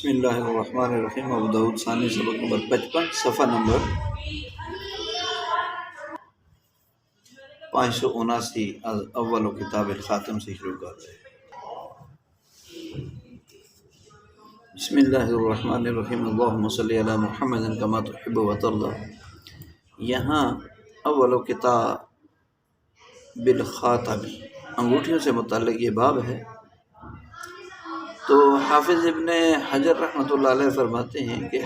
بسم اللہ الرحمن الرحیم ابو داؤد ثانی سبق نمبر 55 صفحہ نمبر 579 اول کتاب الخاتم سے شروع کر رہے ہیں۔ بسم اللہ الرحمن الرحیم اللہم صلی علی محمد کما تحب و ترضی۔ یہاں اول کتاب بالخاتم انگوٹھیوں سے متعلق یہ باب ہے۔ تو حافظ ابن حجر رحمۃ اللہ علیہ فرماتے ہیں کہ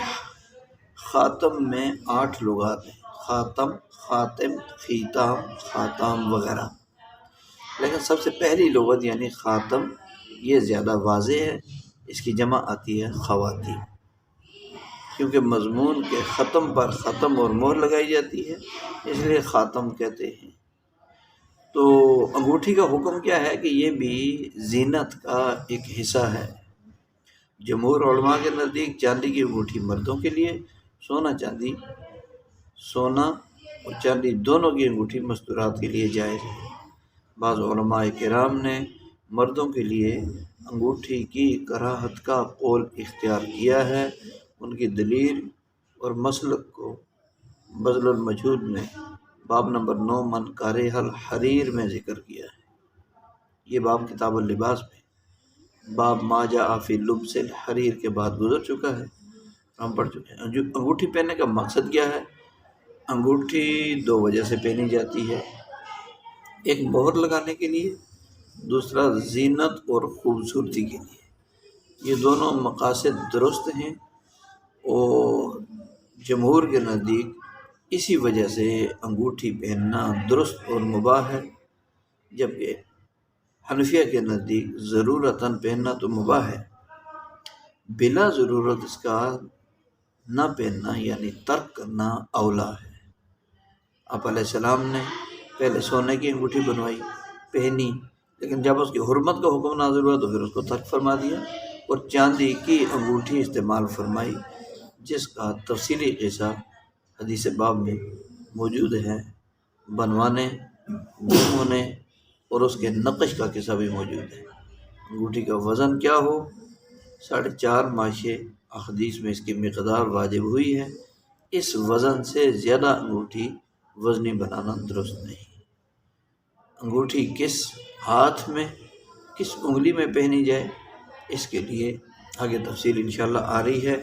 خاتم میں 8 لغات ہیں، خاتم، خاتم، خیتام، خاتام وغیرہ، لیکن سب سے پہلی لغت یعنی خاتم یہ زیادہ واضح ہے۔ اس کی جمع آتی ہے خواتین، کیونکہ مضمون کے ختم پر ختم اور مہر لگائی جاتی ہے، اس لیے خاتم کہتے ہیں۔ تو انگوٹھی کا حکم کیا ہے کہ یہ بھی زینت کا ایک حصہ ہے۔ جمہور علماء کے نزدیک چاندی کی انگوٹھی مردوں کے لیے، سونا اور چاندی دونوں کی انگوٹھی مستورات کے لیے جائز ہے۔ بعض علماء کرام نے مردوں کے لیے انگوٹھی کی کراہت کا قول اختیار کیا ہے۔ ان کی دلیل اور مسلک کو بذل المجہود میں باب نمبر 9 من کارہ الحریر میں ذکر کیا ہے۔ یہ باب کتاب اللباس میں باب ما جاء فی لبس الحریر کے بعد گزر چکا ہے، ہم پڑھ چکے ہیں۔ انگوٹھی پہننے کا مقصد کیا ہے؟ انگوٹھی 2 وجہ سے پہنی جاتی ہے، ایک مہر لگانے کے لیے، دوسرا زینت اور خوبصورتی کے لیے۔ یہ دونوں مقاصد درست ہیں اور جمہور کے نزدیک اسی وجہ سے انگوٹھی پہننا درست اور مباح ہے، جبکہ حنفیہ کے نزدیک ضرورتاً پہننا تو مباح ہے، بلا ضرورت اس کا نہ پہننا یعنی ترک کرنا اولا ہے۔ آپ علیہ السلام نے پہلے سونے کی انگوٹھی بنوائی، پہنی، لیکن جب اس کی حرمت کا حکم نازل ہوا تو پھر اس کو ترک فرما دیا اور چاندی کی انگوٹھی استعمال فرمائی، جس کا تفصیلی قصہ حدیث باب میں موجود ہے۔ بنوانے، گم ہونے اور اس کے نقش کا قصہ بھی موجود ہے۔ انگوٹھی کا وزن کیا ہو؟ 4.5 ماشے، احادیث میں اس کی مقدار واجب ہوئی ہے۔ اس وزن سے زیادہ انگوٹھی وزنی بنانا درست نہیں۔ انگوٹھی کس ہاتھ میں، کس انگلی میں پہنی جائے، اس کے لیے آگے تفصیل انشاءاللہ آ رہی ہے۔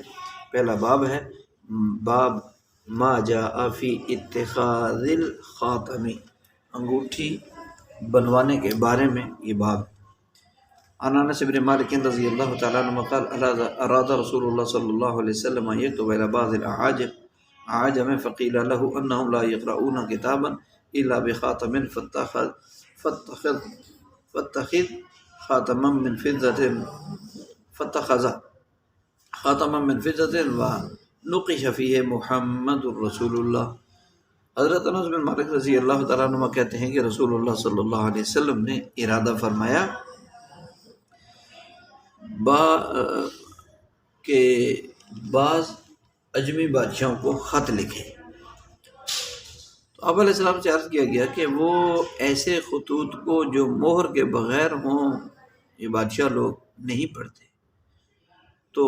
پہلا باب ہے باب ما جاء فی اتخاذ الخاتم، انگوٹھی بنوانے کے بارے میں یہ باب۔ عن انس بن مالک رضی اللہ تعالیٰ عنہ قال اراد رسول اللہ صلی اللہ علیہ وسلم ان یکتب الی بعض الاعاجم فقیل له انهم لا یقرؤون کتابا الا بخاتم فاتخذ خاتما من فضة ونقش فیہ محمد رسول اللہ۔ حضرت انس بن مالک رضی اللہ تعالیٰ عنہ کہتے ہیں کہ رسول اللہ صلی اللہ علیہ وسلم نے ارادہ فرمایا کہ بعض اجمی بادشاہوں کو خط لکھے۔ تو آپ علیہ السلام سے عرض کیا گیا کہ وہ ایسے خطوط کو جو مہر کے بغیر ہوں، یہ بادشاہ لوگ نہیں پڑھتے۔ تو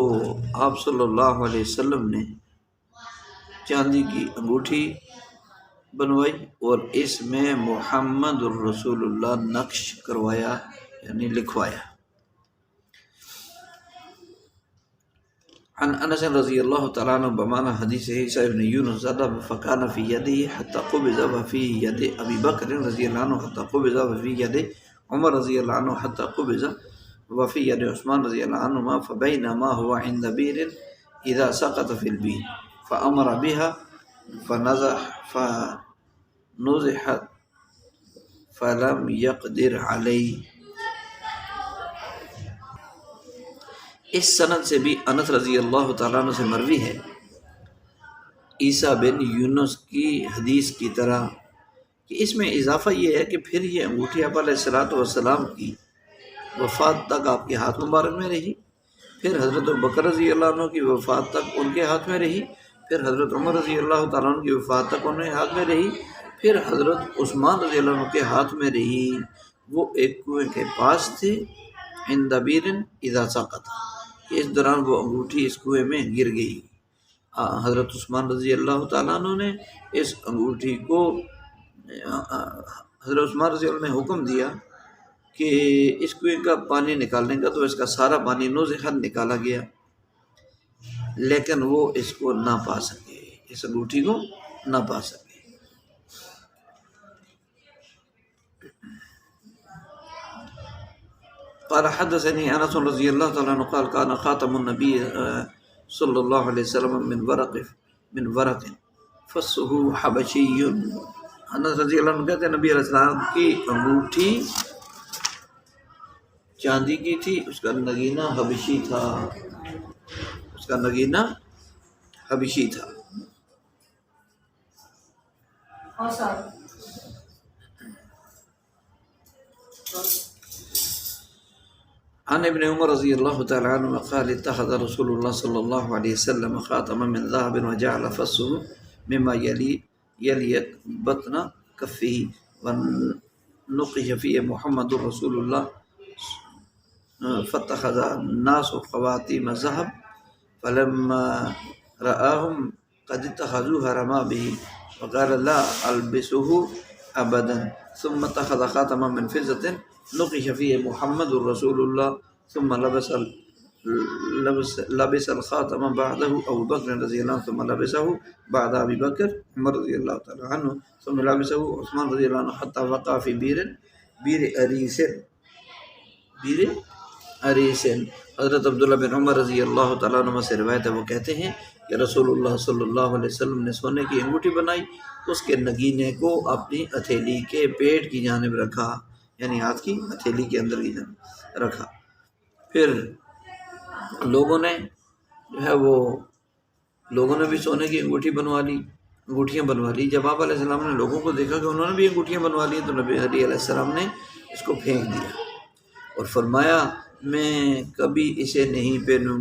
آپ صلی اللہ علیہ وسلم نے چاندی کی انگوٹھی بنوائی اور اس میں محمد الرسول اللہ نقش کروایا یعنی لکھوایا۔ عن انس رضی اللہ تعالیٰ عنہ بمعنى حدیث عیسیٰ ابن یونس زاد فکان فی یده حتی قبض وفی ید ابی بکر رضی اللہ عنہ حتی قبض وفی ید عمر رضی اللہ عنہ حتی قبض وفی ید عثمان رضی اللہ عنہما فبینما هو عند بیر اذا سقط فی البیر فامر بها فنزحت فلم يقدر علیہ۔ اس سند سے بھی انس رضی اللہ تعالیٰ عنہ سے مروی ہے، عیسیٰ بن یونس کی حدیث کی طرح، کہ اس میں اضافہ یہ ہے کہ پھر یہ انگوٹھی آپ علیہ السلام کی وفات تک آپ کے ہاتھ مبارک میں رہی، پھر حضرت بکر رضی اللہ عنہ کی وفات تک ان کے ہاتھ میں رہی، پھر حضرت عمر رضی اللہ تعالیٰ عنہ کی وفات تک ان کے ہاتھ میں رہی، پھر حضرت عثمان رضی اللہ عنہ کے ہاتھ میں رہی۔ وہ ایک کنویں کے پاس تھے، عند بیر اذا سقط، کہ اس دوران وہ انگوٹھی اس کنویں میں گر گئی۔ حضرت عثمان رضی اللہ تعالیٰ عنہ نے اس انگوٹھی کو حضرت عثمان رضی اللہ عنہ نے حکم دیا کہ اس کنویں کا پانی نکالنے کا، تو اس کا سارا پانی نوزخت نکالا گیا، لیکن وہ اس کو نہ پا سکے، اس انگوٹھی کو نہ پا سکے۔ قال حدثني انس رضی اللہ تعالیٰ عنہ قال كان خاتم النبی صلی اللہ علیہ وسلم من ورق فصه حبشی۔ انس رضی اللہ عنہ کہتے ہیں نبی علیہ السلام کی انگوٹھی چاندی کی تھی، اس کا نگینہ حبشی تھا، اس کا نگینہ حبشی تھا۔ عن ابن عمر رضی اللہ تعالی عنہ قال اتخذ رسول اللہ صلی اللہ علیہ وسلم خاتما من ذهب وجعل فصه مما يلي بطن كفه ونقش فيه محمد رسول الله فاتخذ الناس خواتيم ذهب فلما رآهم قد اتخذوها رمى به وقال لا ألبسه أبدا ثم اتخذ خاتما من فضة نقش فيه محمد رسول الله ثم لبس الخاتم بعده أبو بكر رضي الله عنه ثم لبسه بعد أبي بكر عمر رضي الله تعالى عنه ثم لبسه عثمان رضي الله عنه حتى وقع في بير أريس۔ حضرت عبداللہ بن عمر رضی اللہ تعالیٰ عنہ سے روایت ہے، وہ کہتے ہیں کہ رسول اللہ صلی اللہ علیہ وسلم نے سونے کی انگوٹھی بنائی، اس کے نگینے کو اپنی ہتھیلی کے پیٹ کی جانب رکھا، یعنی ہاتھ کی ہتھیلی کے اندر کی جانب رکھا۔ پھر لوگوں نے بھی سونے کی انگوٹھیاں بنوا لی۔ جب آپ علیہ السلام نے لوگوں کو دیکھا کہ انہوں نے بھی انگوٹھیاں بنوا لی تو نبی علیہ السلام نے اس کو پھینک دیا اور فرمایا میں کبھی اسے نہیں پہنوں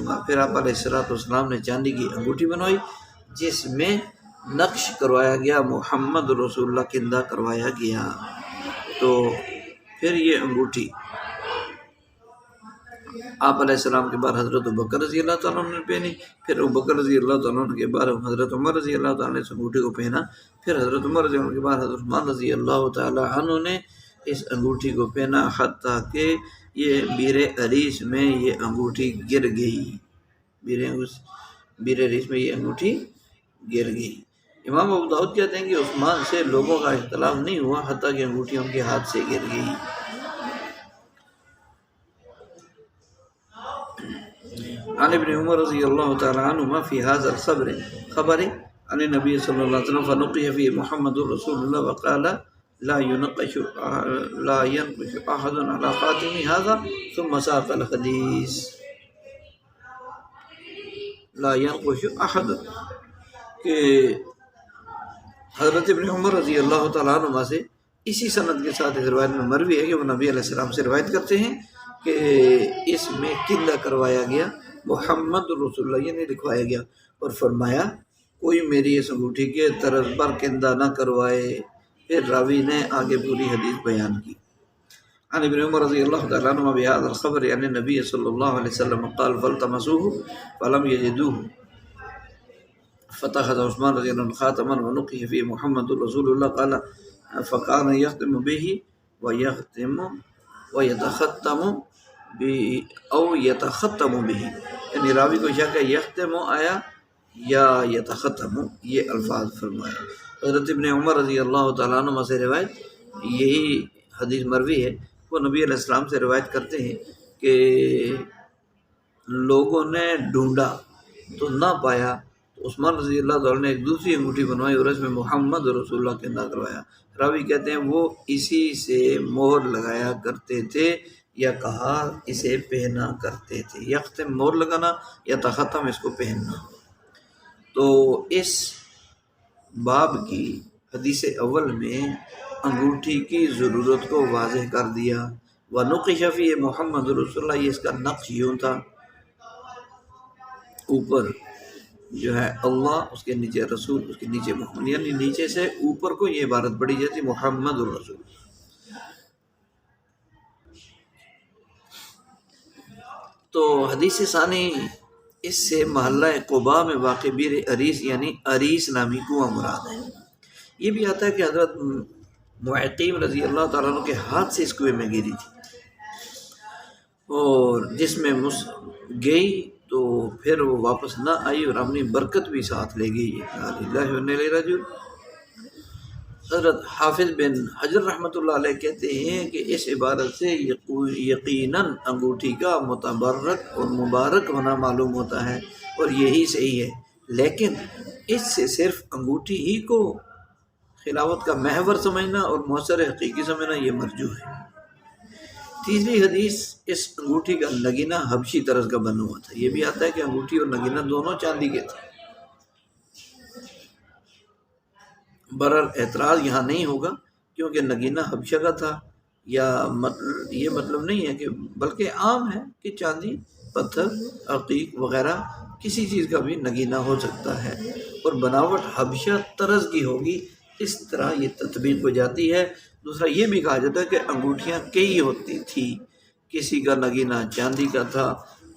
گا۔ پھر آپ علیہ السلام نے چاندی کی انگوٹھی بنوائی جس میں نقش کروایا گیا محمد رسول اللہ کندہ کروایا گیا، تو پھر یہ انگوٹھی آپ علیہ السلام کے بعد حضرت ابوبکر رضی اللہ تعالیٰ عنہ نے پہنی، پھر ابوبکر رضی اللہ تعالیٰ عنہ کے بعد حضرت عمر رضی اللہ تعالیٰ نے اس انگوٹھی کو پہنا، پھر حضرت عمر رضی اللہ عنہ کے بعد حضرت عثمان رضی اللہ تعالیٰ عنہ نے اس انگوٹھی کو پہنا، حتیٰ کہ یہ بیر عریس میں یہ انگوٹھی گر گئی، بیر عریس میں یہ انگوٹھی گر گئی۔ امام ابو داؤد کہتے ہیں کہ عثمان سے لوگوں کا اختلاف نہیں ہوا حتیٰ کہ انگوٹھی ان کے ہاتھ سے گر گئی۔ عن ابن عمر رضی اللہ تعالی عنہما فی هذا الخبر عن النبی صلی اللہ علیہ وسلم فنقش فی محمد رسول اللہ وقال لا ينقش احد على خاتم هذا ثم ساق الحدیث۔ لا ينقش احد کہ حضرت ابن عمر رضی اللہ تعالیٰ عنہ سے اسی سند کے ساتھ اس روایت میں مروی ہے کہ وہ نبی علیہ السلام سے روایت کرتے ہیں کہ اس میں کندہ کروایا گیا محمد رسول اللہ، یعنی لکھوایا گیا، اور فرمایا کوئی میری اس انگوٹھی کے طرز پر کندہ نہ کروائے۔ پھر راوی نے آگے پوری حدیث بیان کی۔ عن ابن عمر رضی اللہ تعالیٰ عنہ بهذا الخبر عن النبی صلی اللہ علیہ وسلم قال فالتمسوه فلم يجدوه فتخذ عثمان رضی اللہ عنہ خاتما ونقش فيه محمد رسول اللہ قال فكان يختم به ويتختم او يتختم به، یعنی راوی کو شک ہے یختم آیا یا یتختم، یہ الفاظ فرمائے۔ حضرت ابن عمر رضی اللہ تعالیٰ عنہ سے روایت یہی حدیث مروی ہے، وہ نبی علیہ السلام سے روایت کرتے ہیں کہ لوگوں نے ڈھونڈا تو نہ پایا، تو عثمان رضی اللہ تعالیٰ نے ایک دوسری انگوٹھی بنوائی اور اس میں محمد رسول اللہ کے نام کروایا۔ راوی کہتے ہیں وہ اسی سے مہر لگایا کرتے تھے یا کہا اسے پہنا کرتے تھے، یختم مہر لگانا یا تختم اس کو پہننا۔ تو اس باب کی حدیث اول میں انگوٹھی کی ضرورت کو واضح کر دیا۔ وَنُقِشَ فِيهِ محمد رسول اللہ، یہ اس کا نقش یوں تھا، اوپر جو ہے اللہ، اس کے نیچے رسول، اس کے نیچے محمد، یعنی نیچے سے اوپر کو یہ عبارت پڑھی جاتی محمد الرسول۔ تو حدیث ثانی اس سے محلہ قباء میں واقع بیر عریس یعنی عریس نامی کنواں مراد ہے۔ یہ بھی آتا ہے کہ حضرت معقیم رضی اللہ تعالیٰ عنہ کے ہاتھ سے اس کنویں میں گری تھی، اور جس میں گئی تو پھر وہ واپس نہ آئی اور اپنی برکت بھی ساتھ لے گئی۔ اللہ راجعون۔ حضرت حافظ بن حجر رحمۃ اللہ علیہ کہتے ہیں کہ اس عبارت سے یقیناً انگوٹھی کا متبرک اور مبارک ہونا معلوم ہوتا ہے، اور یہی صحیح ہے، لیکن اس سے صرف انگوٹھی ہی کو خلافت کا محور سمجھنا اور موثر حقیقی سمجھنا یہ مرجوح ہے۔ تیسری حدیث، اس انگوٹھی کا نگینہ حبشی طرز کا بنا ہوا تھا۔ یہ بھی آتا ہے کہ انگوٹھی اور نگینہ دونوں چاندی کے تھے۔ برر اعتراض یہاں نہیں ہوگا کیونکہ نگینہ حبشہ کا تھا، یا یہ مطلب نہیں ہے کہ بلکہ عام ہے کہ چاندی، پتھر، عقیق وغیرہ کسی چیز کا بھی نگینہ ہو سکتا ہے، اور بناوٹ حبشہ طرز کی ہوگی، اس طرح یہ تطبیق ہو جاتی ہے۔ دوسرا یہ بھی کہا جاتا ہے کہ انگوٹھیاں کئی ہوتی تھی، کسی کا نگینہ چاندی کا تھا،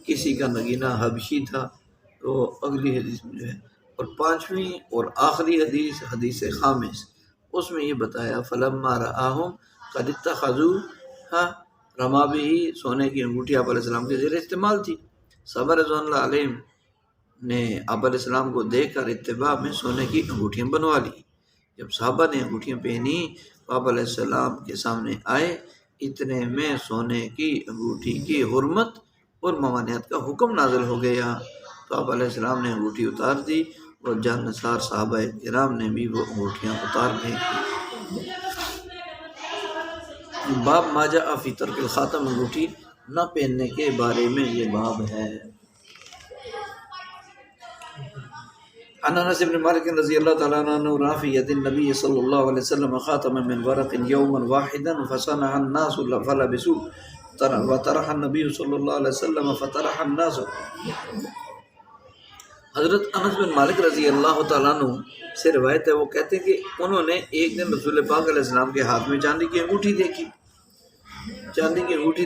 کسی کا نگینہ حبشی تھا۔ تو اگلی حدیث میں جو ہے، اور پانچویں اور آخری حدیث، حدیث خامس، اس میں یہ بتایا فلما رآہم قد اتخذوها رما بھی سونے کی انگوٹھی آپ علیہ السلام کے زیر استعمال تھی۔ صحابہ رضوان اللہ علیہم نے آپ علیہ السلام کو دیکھ کر اتباع میں سونے کی انگوٹھیاں بنوا لی۔ جب صحابہ نے انگوٹھیاں پہنی تو آپ علیہ السلام کے سامنے آئے، اتنے میں سونے کی انگوٹھی کی حرمت اور ممانعت کا حکم نازل ہو گیا، تو آپ علیہ السلام نے انگوٹھی اتار دی، اور جان نثار صحابہ کرام نے بھی وہ انگوٹھیاں اتار دیں۔ باب ما جاء فی ترک الخاتم، انگوٹھی نہ پہننے کے بارے میں یہ باب ہے۔ عن انس بن مالک رضی اللہ تعالیٰ عنہ رفع فی ید النبی صلی اللہ علیہ وسلم خاتما من ورق یوما واحدا فصنع الناس فلبسوه وطرح النبی صلی اللہ علیہ وسلم فطرح الناس۔ حضرت انس بن مالک رضی اللہ تعالیٰ عنہ سے روایت ہے، وہ کہتے ہیں کہ انہوں نے ایک دن رسول پاک علیہ السلام کے ہاتھ میں چاندی کی انگوٹھی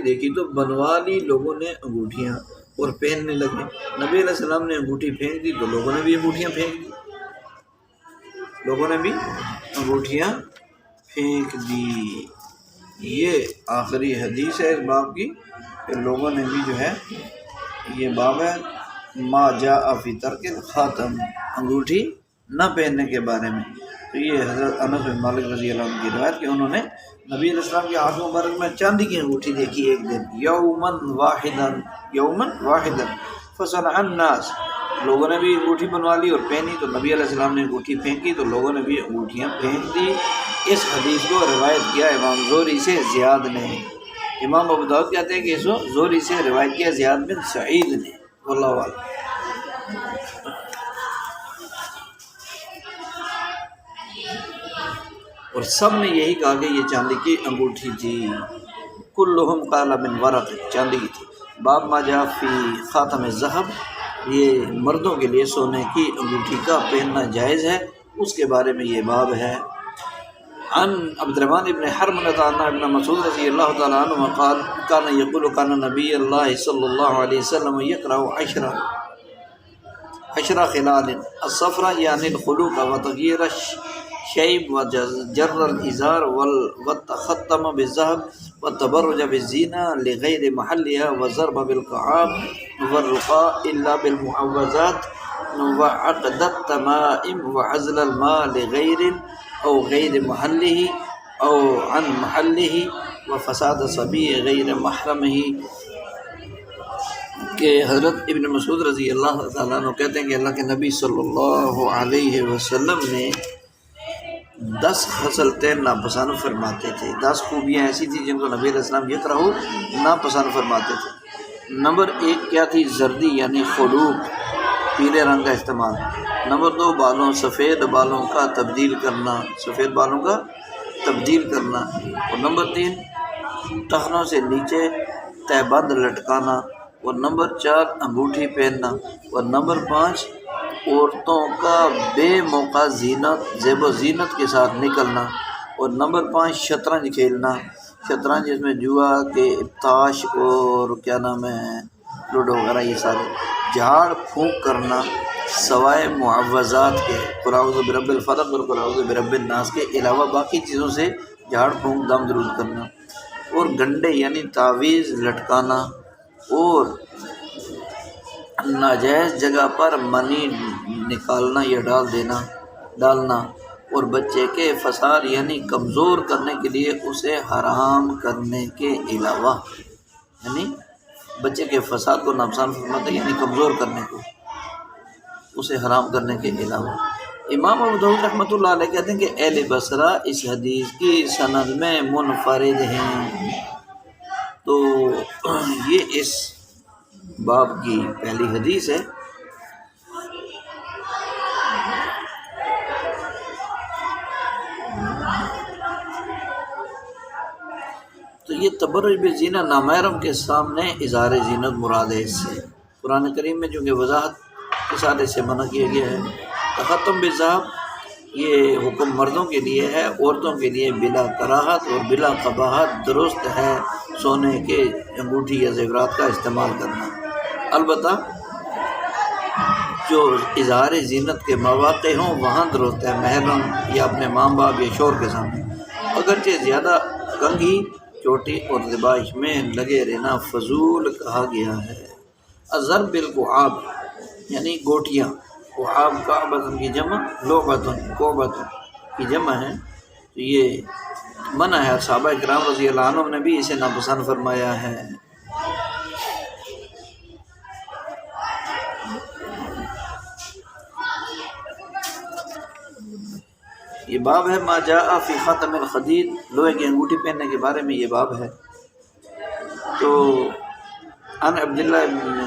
دیکھی، تو بنوا لی لوگوں نے انگوٹھیاں اور پہننے لگے۔ نبی علیہ السلام نے انگوٹھی پھینک دی تو لوگوں نے بھی انگوٹھیاں پھینک دی۔ یہ آخری حدیث ہے اس باب کی کہ لوگوں نے بھی جو ہے، یہ باب ہے ما جاء فی ترک الخاتم، انگوٹھی نہ پہننے کے بارے میں۔ تو یہ حضرت انس بن مالک رضی اللہ عنہ کی روایت کہ انہوں نے نبی علیہ السلام کے ہاتھ مبارک میں چاندی کی انگوٹھی دیکھی ایک دن، یومن واحدا فصنع الناس، لوگوں نے بھی انگوٹھی بنوا لی اور پہنی، تو نبی علیہ السلام نے انگوٹھی پھینکی تو لوگوں نے بھی انگوٹھیاں پھینک دی۔ اس حدیث کو روایت کیا امام زہری سے زیاد نے۔ امام ابو داؤد کہتے ہیں کہ اس کو زہری سے روایت کیا زیاد بن سعید نے، واللہ اعلم۔ اور سب نے یہی کہا کہ یہ چاندی کی انگوٹھی تھی۔ کلہم قال من ورق، چاندی کی تھی۔ باب ما جاء فی خاتم الذهب، یہ مردوں کے لیے سونے کی انگوٹھی کا پہننا جائز ہے، اس کے بارے میں یہ باب ہے۔ عن عبد الرحمن ابن حرملة عن ابن مسعود رضی اللہ تعالیٰ عنہ قال كان يقول كان نبی اللہ صلی اللہ علیہ وسلم يقرأ عشر خلال الصفرة يعني الخلوق وتغيير الشيب وجر الإزار والتختم بالذهب والتبرج بالزينة لغير محلها والضرب بالكعاب والرقاء إلا بالمعوذات وعقد التمائم وعزل الماء لغير أو غير محله أو عن محله وفساد صبي غير محرمه۔ کہ حضرت ابن مسعود رضی اللہ تعالیٰ عنہ کہتے ہیں کہ اللہ کے نبی صلی اللہ علیہ وسلم نے 10 خصلتیں ناپسند فرماتے تھے، 10 خوبیاں ایسی تھیں جن کو نبی علیہ السلام یہ کرو ناپسند فرماتے تھے۔ نمبر 1 کیا تھی؟ زردی یعنی خلوق، پیلے رنگ کا استعمال۔ نمبر 2 سفید بالوں کا تبدیل کرنا، اور نمبر 3 ٹخنوں سے نیچے تہبند لٹکانا، اور نمبر 4 انگوٹھی پہننا، اور نمبر 5 عورتوں کا بے موقع زیب و زینت کے ساتھ نکلنا، اور نمبر 5 شطرنج کھیلنا، شطرنج جس میں جوا کے تاش اور لوڈو وغیرہ یہ سارے جھاڑ پھونک کرنا سوائے معوذات کے قل اعوذ برب الفلق اور قل اعوذ برب الناس کے علاوہ باقی چیزوں سے جھاڑ پھونک دم درود کرنا، اور گنڈے یعنی تعویذ لٹکانا، اور ناجائز جگہ پر منی نکالنا یا ڈالنا، اور بچے کے فساد یعنی کمزور کرنے کے لیے اسے حرام کرنے کے علاوہ، یعنی بچے کے فساد کو ناپسند فرماتے یعنی کمزور کرنے کو، اسے حرام کرنے کے علاوہ۔ امام ابو داؤد رحمۃ اللہ علیہ کہتے ہیں کہ اہل بصرہ اس حدیث کی سند میں منفرد ہیں۔ تو یہ اس باب کی پہلی حدیث ہے۔ تو یہ تبرج بزینہ نامحرم کے سامنے اظہار زینت مراد ہے۔ اس سے قرآن کریم میں چونکہ وضاحت کے ساتھ اسے منع کیا گیا ہے۔ تختم بالذہب یہ حکم مردوں کے لیے ہے، عورتوں کے لیے بلا کراہت اور بلا قباحت درست ہے سونے کے انگوٹھی یا زیورات کا استعمال کرنا، البتہ جو اظہار زینت کے مواقع ہوں وہاں درست ہے، محرم یا اپنے ماں باپ یا شوہر کے سامنے، اگرچہ زیادہ کنگھی چوٹی اور ذبائح میں لگے رہنا فضول کہا گیا ہے۔ الضرب بالکعاب یعنی گوٹیاں، کعاب کعبۃ کی جمع، لعبۃ کوبۃ کی جمع ہے، تو یہ منع ہے۔ صحابہ کرام رضی اللہ عنہم نے بھی اسے ناپسند فرمایا ہے۔ یہ باب ہے ما جاء فی خاتم الخدید، لوہے کی انگوٹھی پہننے کے بارے میں یہ باب ہے۔ تو عن عبداللہ بن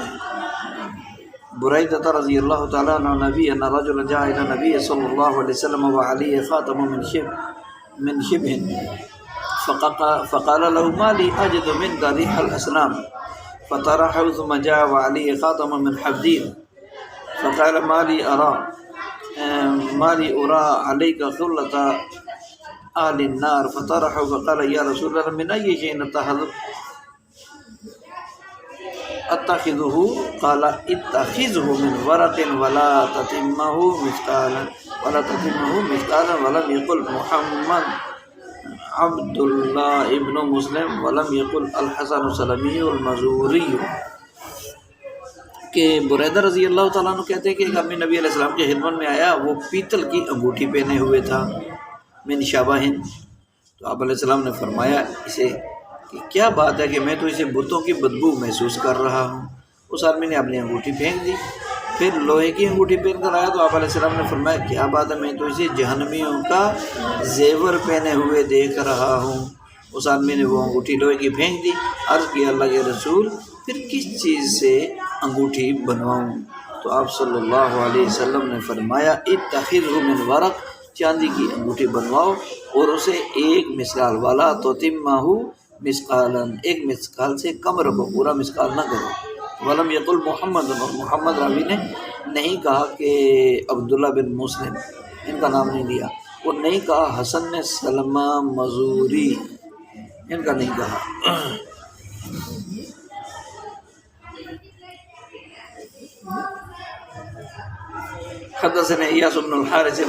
بریدہ رضی اللہ تعالیٰ عنہ نبی ان رجلا جاء الى نبی صلی اللہ علیہ وسلم وعلیہ خاتم من شبہ فقال له ما لي اجد منك ريح الاسنام فطرحه ثم جاء وعليه خاتم من حديد فقال ما لي أرى عليك خلة أهل النار فطرحه فقال يا رسول الله من أي شيء أتخذه قال اتخذه من ورق ولا تتمه مثقالا ولم يقل محمد عبد الله ابن مسلم ولم يقل الحسن السلمی المزوری۔ کہ بریدہ رضی اللہ تعالیٰ عنہ کہتے ہیں کہ ایک آدمی نبی علیہ السلام کے خدمت میں آیا، وہ پیتل کی انگوٹھی پہنے ہوئے تھا، من شابہن۔ تو آپ علیہ السلام نے فرمایا اسے کہ کیا بات ہے کہ میں تو اسے بتوں کی بدبو محسوس کر رہا ہوں۔ اس آدمی نے اپنی انگوٹھی پھینک دی، پھر لوہے کی انگوٹھی پہن کر آیا تو آپ علیہ السلام نے فرمایا کیا بات ہے، میں تو اسے جہنمیوں کا زیور پہنے ہوئے دیکھ رہا ہوں۔ اس آدمی نے وہ انگوٹھی لوہے کی پھینک دی۔ عرض کیا اللہ کے رسول پھر کس چیز سے انگوٹھی بنواؤں؟ تو آپ صلی اللہ علیہ وسلم نے فرمایا اتخذہ من ورق، چاندی کی انگوٹھی بنواؤ اور اسے ایک مثقال والا تتمہ مثقالا، ایک مثقال سے کم رکھو، پورا مثقال نہ کرو۔ ولم یقل محمد، محمد راوی نے نہیں کہا کہ عبداللہ بن مسلم، ان کا نام نہیں لیا، اور نہیں کہا حسن سلمہ مزوری، ان کا نہیں کہا۔ حدثنا ایاس بن الحارث